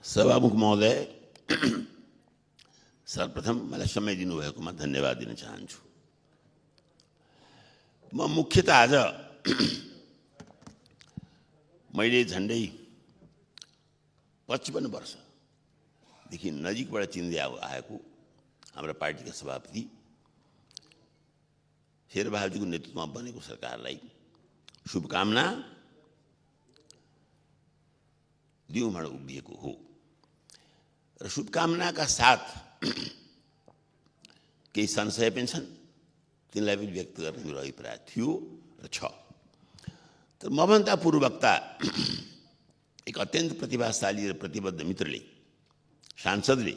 सभामुख महोदय, सर्वप्रथम मलाई समय दिनुभएकोमा धन्यवाद दिन चाहन्छु। म मुख्यतः आज मैले झन्डै 55 वर्षदेखि नजिकबाट चिन्दै आएको हाम्रो पार्टीका सभापति शेरबहादुरजीको नेतृत्वमा बनेको सरकारलाई शुभकामना दिउँ भनेर उभिएको हो र शुभकामनाका साथ केही संशय पनि छन्, तिनलाई पनि व्यक्त गर्ने मेरो अभिप्राय थियो र छ। तर मभन्दा पूर्ववक्ता एक अत्यन्त प्रतिभाशाली र प्रतिबद्ध मित्रले, सांसदले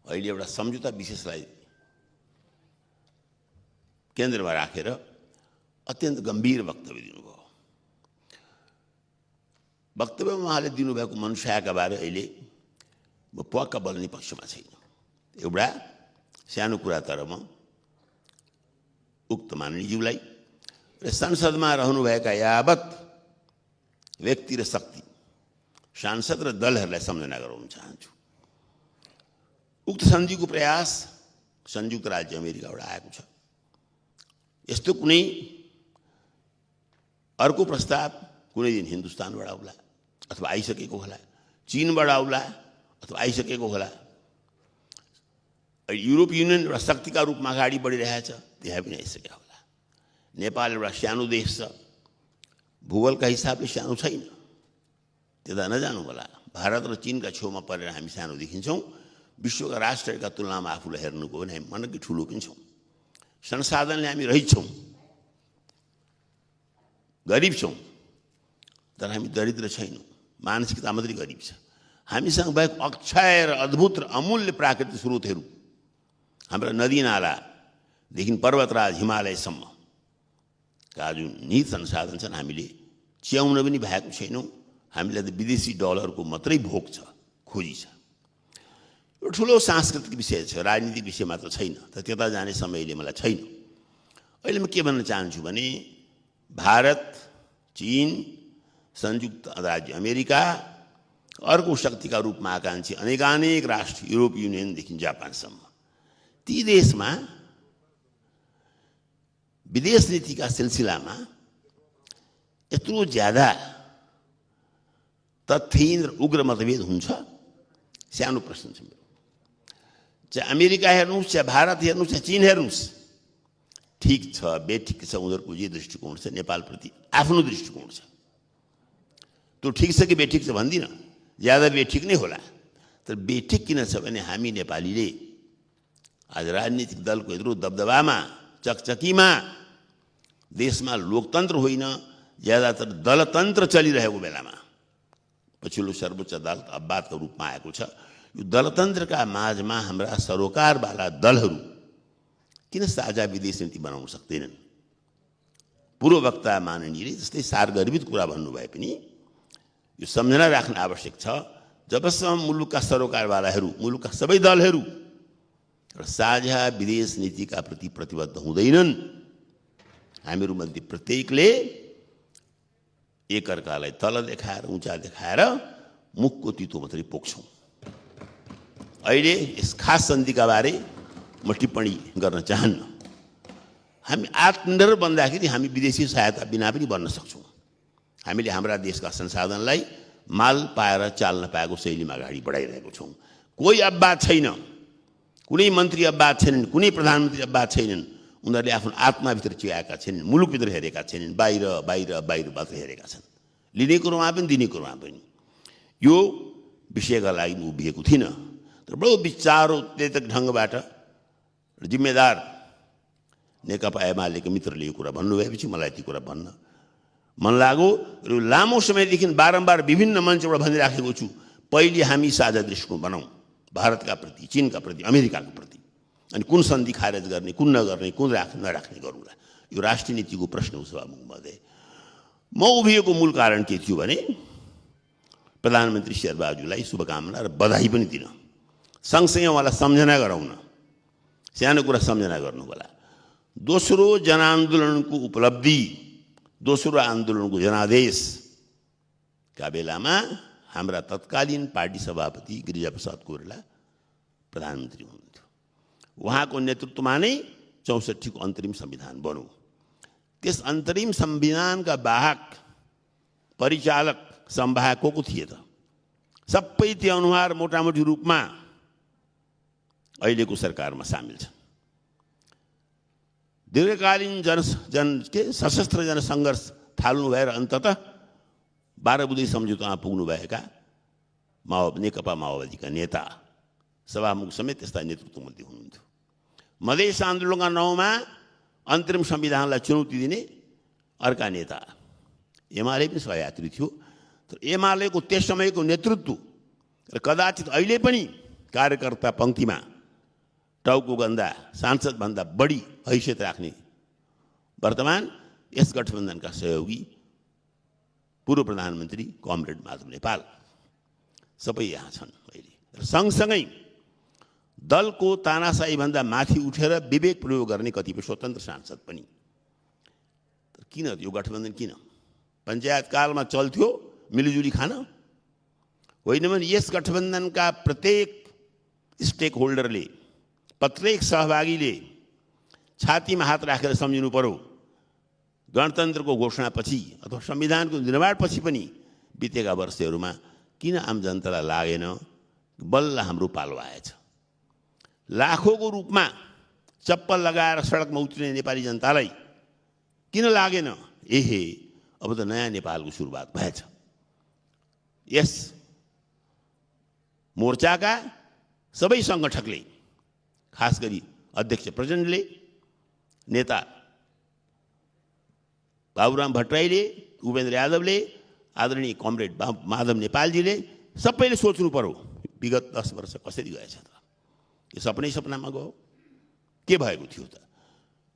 अहिले एउटा सम्झौता विशेषलाई केन्द्रमा राखेर अत्यन्त गम्भीर वक्तव्य दिनुभयो। वक्तव्यमा उहाँले दिनुभएको मनुष्यका बारे अहिले म पक्का बोल्ने पक्षमा छैन। एउटा सानो कुरा, तर म उक्त माननीयज्यूलाई र संसदमा रहनुभएका यावत व्यक्ति र शक्ति, सांसद र दलहरूलाई सम्झना गराउन चाहन्छु। उक्त सन्धिको प्रयास संयुक्त राज्य अमेरिकाबाट आएको छ। यस्तो कुनै अर्को प्रस्ताव कुनै दिन हिन्दुस्तानबाट आउला अथवा आइसकेको होला, चीनबाट आउला अथवा आइसकेको होला। युरोप युनियन एउटा शक्तिका रूपमा अगाडि बढिरहेछ, त्यहाँ पनि आइसकेको होला। नेपाल एउटा सानो देश छ, भूगोलका हिसाबले सानो छैन, त्यता नजानु होला। भारत र चीनका छेउमा परेर हामी सानो देखिन्छौँ। विश्वका राष्ट्रहरूका तुलनामा आफूलाई हेर्नुको भने हामी मनकै ठुलो पनि छौँ। संसाधनले हामी रहित छौँ, गरिब छौँ, तर हामी दरिद्र छैनौँ। मानसिकता मात्रै गरिब छ। हामीसँग भएको अक्षय र अद्भुत र अमूल्य प्राकृतिक स्रोतहरू, हाम्रा नदी नालादेखि पर्वतराज हिमालयसम्मका जुन निहित संसाधन छन्, हामीले च्याउन पनि भएको छैनौँ। हामीलाई त विदेशी डलरको मात्रै भोग छ, खोजी छ। यो ठुलो सांस्कृतिक विषय छ, राजनीतिक विषय मात्र छैन। तर त्यता जाने समय अहिले मलाई छैन। अहिले म के भन्न चाहन्छु भने भारत, चीन, संयुक्त राज्य अमेरिका, अर्को शक्तिका रूपमा आकांक्षी अनेकानेक राष्ट्र, युरोप युनियनदेखि जापानसम्म, ती देशमा विदेश नीतिका सिलसिलामा यत्रो ज्यादा तथ्यहीन र उग्र मतभेद हुन्छ। सानो प्रश्न छ मेरो। चाहे अमेरिका हेर्नुहोस्, चाहे भारत हेर्नुहोस्, चाहे चीन हेर्नुहोस्, ठिक छ, बेठिक छ, उनीहरूको जे दृष्टिकोण छ, नेपालप्रति आफ्नो दृष्टिकोण छ। त्यो ठिक छ कि बेठिक छ भन्दिनँ, ज्यादा बेठिक नै होला। तर बेठिक किन छ भने हामी नेपालीले आज राजनीतिक दलको यत्रो दबदबामा, चकचकीमा, देशमा लोकतन्त्र होइन ज्यादातर दलतन्त्र चलिरहेको बेलामा, पछिल्लो सर्वोच्च अदालत अपवादको रूपमा आएको छ। यो दलतन्त्रका माझमा हाम्रा सरोकारवाला दलहरू किन साझा विदेश नीति बनाउन सक्दैनन्? पूर्ववक्ता माननीयले जस्तै सारगर्भित कुरा भन्नुभए पनि यो सम्झना राख्न आवश्यक छ। जबसम्म मुलुकका सरोकारवालाहरू, मुलुकका सबै दलहरू र साझा विदेश नीतिका प्रति प्रतिबद्ध हुँदैनन्, हामीहरूमध्ये प्रत्येकले एकअर्कालाई तल देखाएर, उँचा देखाएर मुखको तितो मात्रै पोख्छौँ। अहिले यस खास सन्धिका बारे म टिप्पणी गर्न चाहन्न। हामी आत्मनिर्भर बन्दाखेरि हामी विदेशी सहायता बिना पनि बन्न सक्छौँ। हामीले हाम्रा देशका संसाधनलाई माल पाएर चाल्न पाएको शैलीमा अगाडि बढाइरहेको छौँ। कोही अपवाद छैन, कुनै मन्त्री अपवाद छैनन्, कुनै प्रधानमन्त्री अपवाद छैनन्। उनीहरूले आफ्नो आत्माभित्र चियाएका छैनन्, मुलुकभित्र हेरेका छैनन्, बाहिर बाहिर बाहिर मात्र हेरेका छन्। लिने कुरोमा पनि, दिने कुरोमा पनि। यो विषयका लागि म उभिएको थिइनँ। तर बडो विचारोत्तेजक ढङ्गबाट जिम्मेदार नेकपा एमालेका मित्रले यो कुरा भन्नुभएपछि मलाई ती कुरा भन्न मन लाग्यो। र लामो समयदेखि बारम्बार विभिन्न मञ्चबाट भनिराखेको छु, पहिले हामी साझा दृष्टिकोण बनाऊँ, भारतका प्रति, चीनका प्रति, अमेरिकाको प्रति। अनि कुन सन्धि खारेज गर्ने, कुन नगर्ने, कुन नराख्ने गरौँला। यो राष्ट्रिय नीतिको प्रश्न हो सभामुख महोदय। म उभिएको मूल कारण के थियो भने प्रधानमन्त्री शेरबहादुरलाई शुभकामना र बधाई पनि दिन, सँगसँगै उहाँलाई सम्झना गराउन, सानो कुरा सम्झना गर्नु होला। दोस्रो जनआन्दोलनको उपलब्धि, दोस्रो आन्दोलनको जनादेशका बेलामा हाम्रा तत्कालीन पार्टी सभापति गिरिजाप्रसाद कोइराला प्रधानमन्त्री हुनुहुन्थ्यो। उहाँको नेतृत्वमा नै 64 को अन्तरिम संविधान बन्यो। त्यस अन्तरिम संविधानका वाहक परिचालक संवाहक को थिए त? सबै त्यो अनुहार मोटामोटी रूपमा अहिलेको सरकारमा सामेल छन्। दीर्घकालीन सशस्त्र जनसङ्घर्ष थाल्नु भएर अन्ततः 12 बुँदे सम्झौतामा पुग्नुभएका नेकपा माओवादीका नेता सभामुख समेत त्यस्ता नेतृत्वमध्ये हुनुहुन्थ्यो। मधेस आन्दोलनका नाउँमा अन्तरिम संविधानलाई चुनौती दिने अर्का नेता एमाले पनि सहयात्री थियो। तर एमालेको त्यस समयको नेतृत्व र कदाचित अहिले पनि कार्यकर्ता पङ्क्तिमा टाउको गन्दा सांसदभन्दा बढी हैसियत राख्ने वर्तमान यस गठबन्धनका सहयोगी पूर्व प्रधानमन्त्री कमरेड माधव नेपाल सबै यहाँ छन् अहिले। र सँगसँगै दलको तानाशाहीभन्दा माथि उठेर विवेक प्रयोग गर्ने कतिपय स्वतन्त्र सांसद पनि। तर किन यो गठबन्धन किन? पञ्चायत कालमा चल्थ्यो मिलिजुली खान होइन भने यस गठबन्धनका प्रत्येक स्टेक होल्डरले, प्रत्येक सहभागीले छातीमा हात राखेर सम्झिनु पर्यो गणतन्त्रको घोषणापछि अथवा संविधानको निर्माणपछि पनि बितेका वर्षहरूमा किन आम जनतालाई लागेन बल्ल हाम्रो पालो आएछ। लाखौँको रूपमा चप्पल लगाएर सडकमा उत्रिने नेपाली जनतालाई किन लागेन एहे अब त नयाँ नेपालको सुरुवात भएछ। यस मोर्चाका सबै सङ्गठकले, खास गरी अध्यक्ष प्रचण्डले, नेता बाबुराम भट्टराईले, उपेन्द्र यादवले, आदरणीय कमरेड माधव नेपालजीले सबैले सोच्नु पर्यो विगत 10 वर्ष कसरी गएछ त? यो सपनामा गयो? के भएको थियो त?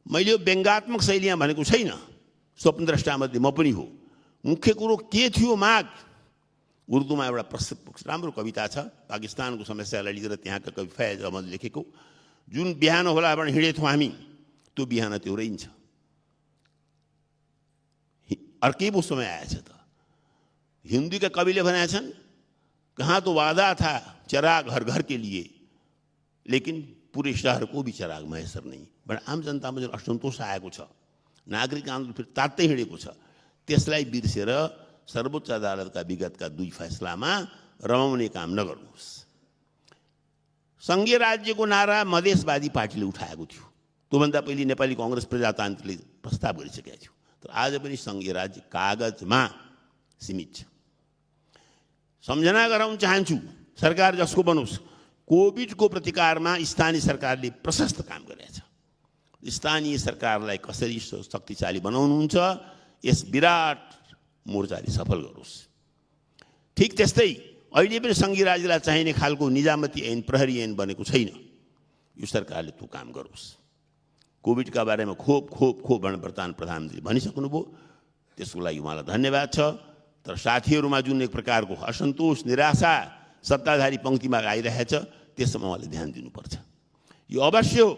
मैले यो व्यङ्गात्मक शैलीमा भनेको छैन, स्वप्नद्रष्टामध्ये म पनि हो। मुख्य कुरो के थियो माग? उर्दूमा एउटा प्रसिद्ध राम्रो कविता छ, पाकिस्तानको समस्यालाई लिएर त्यहाँका कवि फैज अहमद लेखेको, जुन बिहान होला भने हिँडेथ्यौँ हामी त्यो बिहान त्यो रहन्छ। अर्कै वो समय आएछ त। हिंदी के कविले बनाए छन्, कहाँ तो वादा था चिराग हर घर के लिए लेकिन पूरे शहर को भी चिराग मैसर नहीं। बड़ा आम जनतामा जुन असन्तोष आएको छ, नागरिक आन्दोलन फेरि तात्तै हिँडेको छ, त्यसलाई बिर्सेर सर्वोच्च अदालतका विगतका 2 फैसलामा रमाउने काम नगर्नुहोस्। संघीय राज्यको नारा मधेसवादी पार्टीले उठाएको थियो। त्योभन्दा पहिले नेपाली कांग्रेस प्रजातान्त्रिकले प्रस्ताव गरिसकेको थियो। तर आज पनि संघीय राज्य कागजमा सीमित छ। सम्झना गराउन चाहन्छु, सरकार जसको बनोस्, कोभिडको प्रतिकारमा स्थानीय सरकारले प्रशस्त काम गरेछ। स्थानीय सरकारलाई कसरी शक्तिशाली बनाउनुहुन्छ, यस विराट मोर्चाले सफल गरोस्। ठीक त्यस्तै अहिले पनि संघीय राज्यलाई चाहिने खालको निजामती ऐन, प्रहरी ऐन बनेको छैन। यो सरकारले त्यो काम गरोस्। कोभिडका बारेमा खोप प्रधानमन्त्री भनिसक्नुभयो, त्यसको लागि उहाँलाई धन्यवाद छ। तर साथीहरूमा जुन एक प्रकारको असन्तोष, निराशा सत्ताधारी पङ्क्तिमा आइरहेछ, त्यसमा उहाँले ध्यान दिनुपर्छ। यो अवश्य हो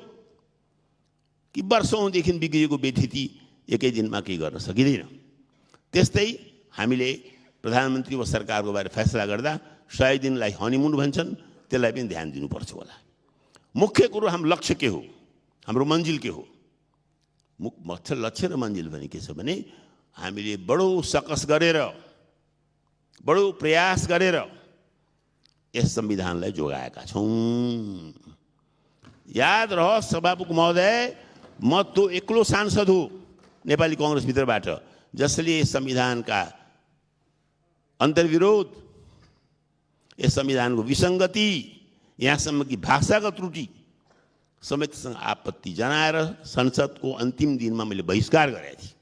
कि वर्षौँदेखि बिग्रिएको व्यथिति एकै दिनमा केही गर्न सकिँदैन। त्यस्तै हामीले प्रधानमन्त्री वा सरकारको बारे फैसला गर्दा 100 दिनलाई हनीमुन भन्छन्, त्यसलाई पनि ध्यान दिनुपर्छ होला। मुख्य कुरो हाम्रो लक्ष्य के हो, हाम्रो मन्जिल के हो? मुख्य लक्ष्य र मन्जिल भने के छ भने हामीले बडो सकस गरेर, बडो प्रयास गरेर यस संविधानलाई जोगाएका छौँ। याद रहोस् सभामुख महोदय, म तो एक्लो सांसद हो नेपाली कांग्रेसभित्रबाट जसले यस संविधानका अन्तर्विरोध, यस संविधानको विसङ्गति, यहाँसम्म कि भाषागत त्रुटि समेतसँग आपत्ति जनाएर संसदको अन्तिम दिनमा मैले बहिष्कार गरेको थिएँ।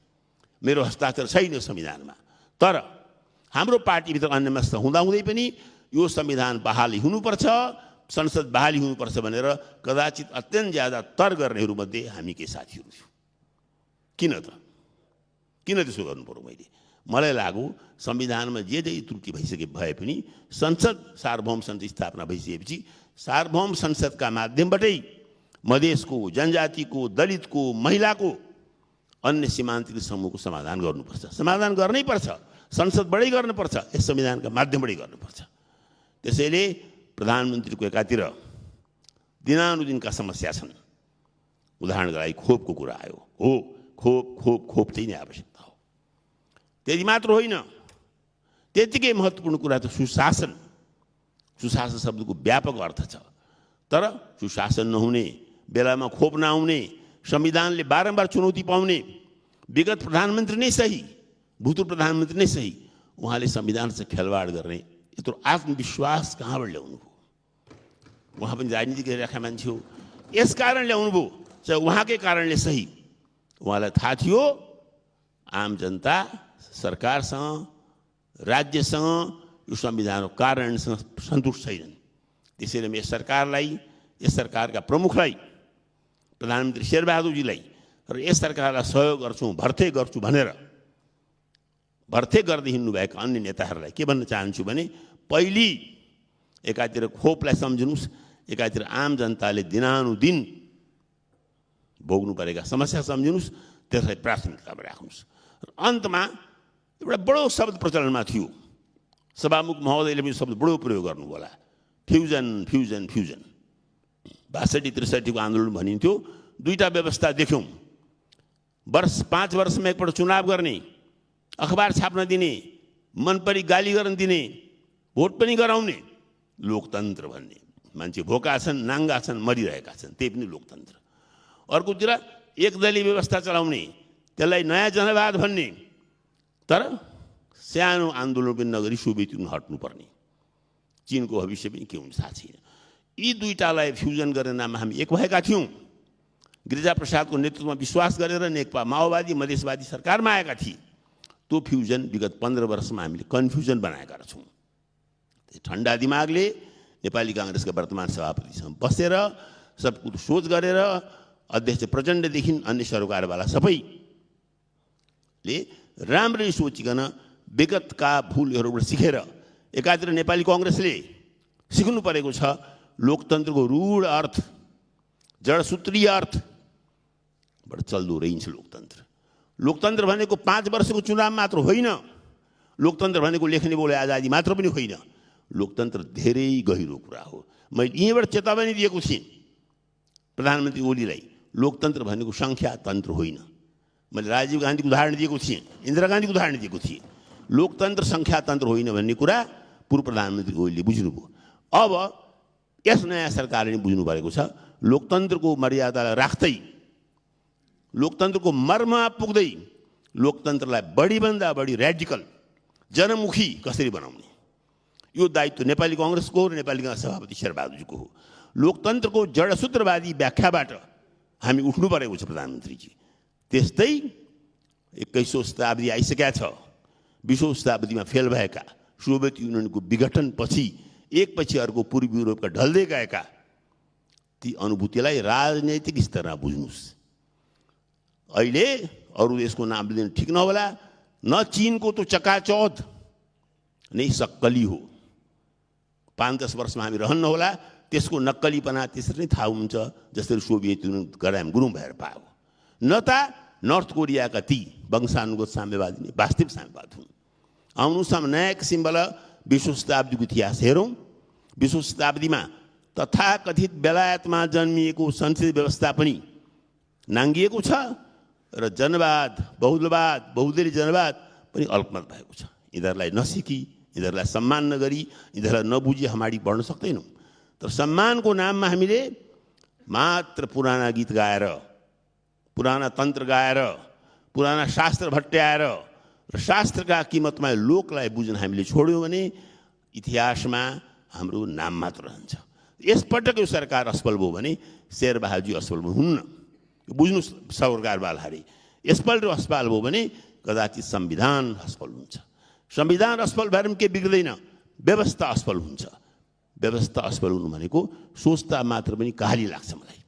मेरो हस्ताक्षर छैन संविधानमा। तर हाम्रो पार्टीभित्र अन्यमनस्क हुँदाहुँदै पनि यो संविधान बहाली हुनुपर्छ, संसद बहाली हुनुपर्छ भनेर कदाचित अत्यन्त ज्यादा तर गर्नेहरूमध्ये हामी केही साथीहरू थियौँ। किन त्यसो गर्नु पर्यो? मलाई लाग्यो संविधानमा जे त्रुटि भए पनि संसद सार्वभौम संसद स्थापना भइसकेपछि सार्वभौम संसदका माध्यमबाटै मधेसको, जनजातिको, दलितको, महिलाको, अन्य सीमान्तकृत समूहको समाधान गर्नुपर्छ। समाधान गर्नै पर्छ। संसदबाटै गर्नुपर्छ, यस संविधानका माध्यमबाटै गर्नुपर्छ। त्यसैले प्रधानमन्त्रीको एकातिर दिनानुदिनका समस्या छन्। उदाहरणका लागि खोपको कुरा आयो। हो, खोप चाहिँ नै आवश्यकता हो। त्यति मात्र होइन, त्यतिकै महत्त्वपूर्ण कुरा त सुशासन। सुशासन शब्दको व्यापक अर्थ छ, तर सुशासन नहुने, बेलामा खोप नआउने, संविधानले बारम्बार चुनौती पाउने विगत प्रधानमन्त्री नै सही, भूतपूर्व प्रधानमन्त्री नै सही, उहाँले संविधानसँग खेलवाड गर्ने यत्रो आत्मविश्वास कहाँबाट ल्याउनु भयो? उहाँ पनि राजनीति गरिरहेका मान्छे हो, यस कारण ल्याउनु भयो, चाहे उहाँकै कारणले सही। उहाँलाई थाहा थियो आम जनता सरकारसँग, राज्यसँग, यो संविधानको कारणसँग सन्तुष्ट छैनन्। त्यसैले म यस सरकारलाई, यस सरकारका प्रमुखलाई, प्रधानमन्त्री शेरबहादुरजीलाई र यस सरकारलाई सहयोग गर्छु, भर्ते गर्छु भनेर भर्ते गर्दै हिँड्नुभएका अन्य नेताहरूलाई के भन्न चाहन्छु भने, पहिली एकातिर खोपलाई सम्झिनुहोस्, एकातिर आम जनताले दिनानुदिन भोग्नु परेका समस्या सम्झिनुहोस्, त्यसलाई प्राथमिकतामा राख्नुहोस्। र अन्तमा एउटा बडो शब्द प्रचलनमा थियो, सभामुख महोदयले पनि शब्द बडो प्रयोग गर्नुभयो होला, फ्युजन फ्युजन फ्युजन। 62-63 को आन्दोलन भनिन्थ्यो। दुईटा व्यवस्था देख्यौँ, 5 वर्षमा एकपल्ट चुनाव गर्ने, अखबार छाप्न दिने, मनपरी गाली गर्न दिने, भोट पनि गराउने, लोकतन्त्र भन्ने। मान्छे भोका छन्, नाङ्गा छन्, मरिरहेका छन्, त्यही पनि लोकतन्त्र। अर्कोतिर एकदलीय व्यवस्था चलाउने, त्यसलाई नयाँ जनवाद भन्ने, तर सानो आन्दोलन पनि नगरी सोभियत युनियन हट्नुपर्ने। चीनको भविष्य पनि के हुन्छ थाहा छैन। यी दुईटालाई फ्युजन गर्ने नाममा हामी एक भएका थियौँ। गिरिजाप्रसादको नेतृत्वमा विश्वास गरेर नेकपा माओवादी मधेसवादी सरकारमा आएका थिए। त्यो फ्युजन विगत 15 वर्षमा हामीले कन्फ्युजन बनाएका छौँ। ठन्डा दिमागले नेपाली काङ्ग्रेसका वर्तमान सभापतिसँग बसेर सब कुरो सोच गरेर अध्यक्ष प्रचण्डदेखि अन्य सरकारवाला सबैले राम्ररी सोचिकन विगतका भुलहरूबाट सिकेर एकातिर नेपाली काङ्ग्रेसले सिक्नु परेको छ लोकतन्त्रको रूढ अर्थ, जडसूत्रीय अर्थबाट चल्दो रहन्छ लोकतन्त्र। लोकतन्त्र भनेको 5 वर्षको चुनाव मात्र होइन, लोकतन्त्र भनेको लेख्ने बोले आजादी मात्र पनि होइन, लोकतन्त्र धेरै गहिरो कुरा हो। मैले यहीँबाट चेतावनी दिएको थिएँ प्रधानमन्त्री ओलीलाई, लोकतन्त्र भनेको सङ्ख्यातन्त्र होइन। मैले राजीव गान्धीको उदाहरण दिएको थिएँ, इन्दिरा गान्धीको उदाहरण दिएको थिएँ। लोकतन्त्र सङ्ख्यातन्त्र होइन भन्ने कुरा पूर्व प्रधानमन्त्री ओलीले बुझ्नुभयो। अब यस नयाँ सरकारले बुझ्नु परेको छ लोकतन्त्रको मर्यादालाई राख्दै, लोकतन्त्रको मर्ममा पुग्दै लोकतन्त्रलाई बढीभन्दा बढी र्याडिकल जनमुखी कसरी बनाउने, यो दायित्व नेपाली काङ्ग्रेसको र नेपाली काङ्ग्रेस सभापति शेरबहादुरजीको हो। लोकतन्त्रको जडसूत्रवादी व्याख्याबाट हामी उठ्नु परेको छ प्रधानमन्त्रीजी। त्यस्तै 21औं शताब्दी आइसकेका छ। 20औं शताब्दीमा फेल भएका सोभियत युनियनको विघटनपछि एकपछि अर्को पूर्वी युरोपका ढल्दै गएका ती अनुभूतिलाई राजनैतिक स्तरमा बुझ्नुहोस्। अहिले अरू देशको नाम लिन ठिक नहोला, न चीनको त चकाचौध नै सक्कली हो। 5-10 वर्षमा हामी रहन्न होला, त्यसको नक्कलीपना त्यसरी नै थाहा हुन्छ जसरी सोभियत युनियन गराम गुरुङ भएर पायो। न त नर्थ कोरियाका ती वंशानुगत साम्यवादी नै वास्तविक साम्यवाद हुन्। आउनुहोस् हामी नयाँ किसिमबाट 20औं शताब्दीको इतिहास हेरौँ। 20औं शताब्दीमा तथाकथित बेलायतमा जन्मिएको संसदीय व्यवस्था पनि नाङ्गिएको छ र जनवाद, बहुदलवाद, बहुदलीय जनवाद पनि अल्पमत भएको छ। यिनीहरूलाई नसिकी, यिनीहरूलाई सम्मान नगरी, यिनीहरूलाई नबुझी हामी बढ्न सक्दैनौँ। तर सम्मानको नाममा हामीले मात्र पुराना गीत गाएर, पुराना तन्त्र गाएर, पुराना शास्त्र भट्ट्याएर र शास्त्रका किमतमा लोकलाई बुझ्न हामीले छोड्यौँ भने इतिहासमा हाम्रो नाम मात्र रहन्छ। यसपटक यो सरकार असफल भयो भने शेरबहादुरजी असफल हुन्न, बुझ्नुहोस् सरकारवालाहरूले। यसपल्ट असफल भयो भने कदाचित संविधान असफल हुन्छ। संविधान असफल भएर पनि के बिग्दैन, व्यवस्था असफल हुन्छ। व्यवस्था असफल हुनु भनेको सोच्दा मात्र पनि कहाली लाग्छ मलाई।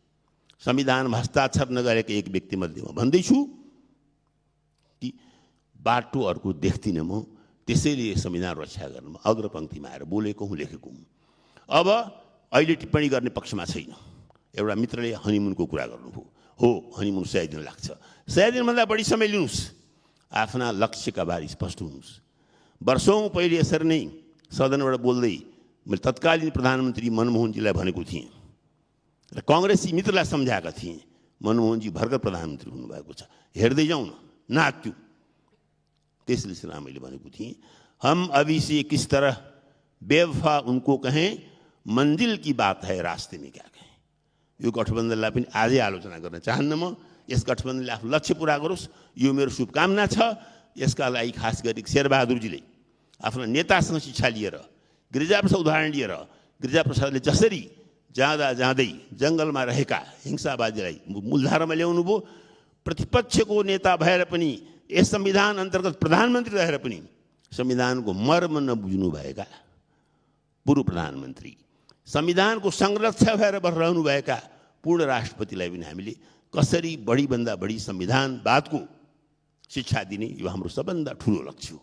संविधानमा हस्ताक्षर नगरेको एक व्यक्तिमध्ये म भन्दैछु कि बाटो अर्को देख्दिनँ म, त्यसैले संविधान रक्षा गर्नुमा अग्रपङ्क्तिमा आएर बोलेको हुँ, लेखेको हुँ। अब अहिले टिप्पणी गर्ने पक्षमा छैन। एउटा मित्रले हनीमुनको कुरा गर्नुभयो। हो, हनीमुन 100 दिन लाग्छ। 100 दिनभन्दा बढी समय लिनुहोस्, आफ्ना लक्ष्यका बारे स्पष्ट हुनुहोस्। वर्षौं पहिले यसरी नै सदनबाट बोल्दै मैले तत्कालीन प्रधानमन्त्री मनमोहनजीलाई भनेको थिएँ र कांग्रेसी मित्रलाई सम्झाएका थिएँ, मनमोहनजी भर्खर प्रधानमन्त्री हुनुभएको छ, हेर्दै जाउँ न, नाच्यो। त्यसले सिलसिला मैले भनेको थिएँ, हम अभी से किस तरह बेवफा उनको कहें, मंजिल की बात है रास्ते में क्या कहें। यो गठबन्धनलाई पनि आजै आलोचना गर्न चाहन्न म। यस गठबन्धनले आफ्नो लक्ष्य पुरा गरोस्, यो मेरो शुभकामना छ। यसका लागि खास गरी शेरबहादुरजीले आफ्ना नेतासँग शिक्षा लिएर, गिरिजाप्रसाद उदाहरण लिएर, गिरिजाप्रसादले जसरी जाँदा जाँदै जङ्गलमा रहेका हिंसावादीलाई मूलधारामा ल्याउनु भयो, प्रतिपक्षको नेता भएर पनि यस संविधान अन्तर्गत प्रधानमन्त्री रहेर पनि संविधानको मर्म नबुझ्नुभएका पूर्व प्रधानमन्त्री, संविधानको संरक्षक भएर रहनुभएका पूर्ण राष्ट्रपतिलाई पनि हामीले कसरी बढीभन्दा बढी संविधानवादको शिक्षा दिने, यो हाम्रो सबभन्दा ठुलो लक्ष्य हो।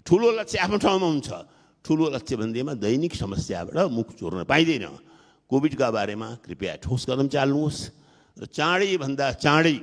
ठुलो लक्ष्य आफ्नो ठाउँमा हुन्छ, ठुलो लक्ष्य भन्दैमा दैनिक समस्याबाट मुख चोर्न पाइँदैन। कोभिडका बारेमा कृपया ठोस कदम चाल्नुहोस् र चाँडैभन्दा चाँडै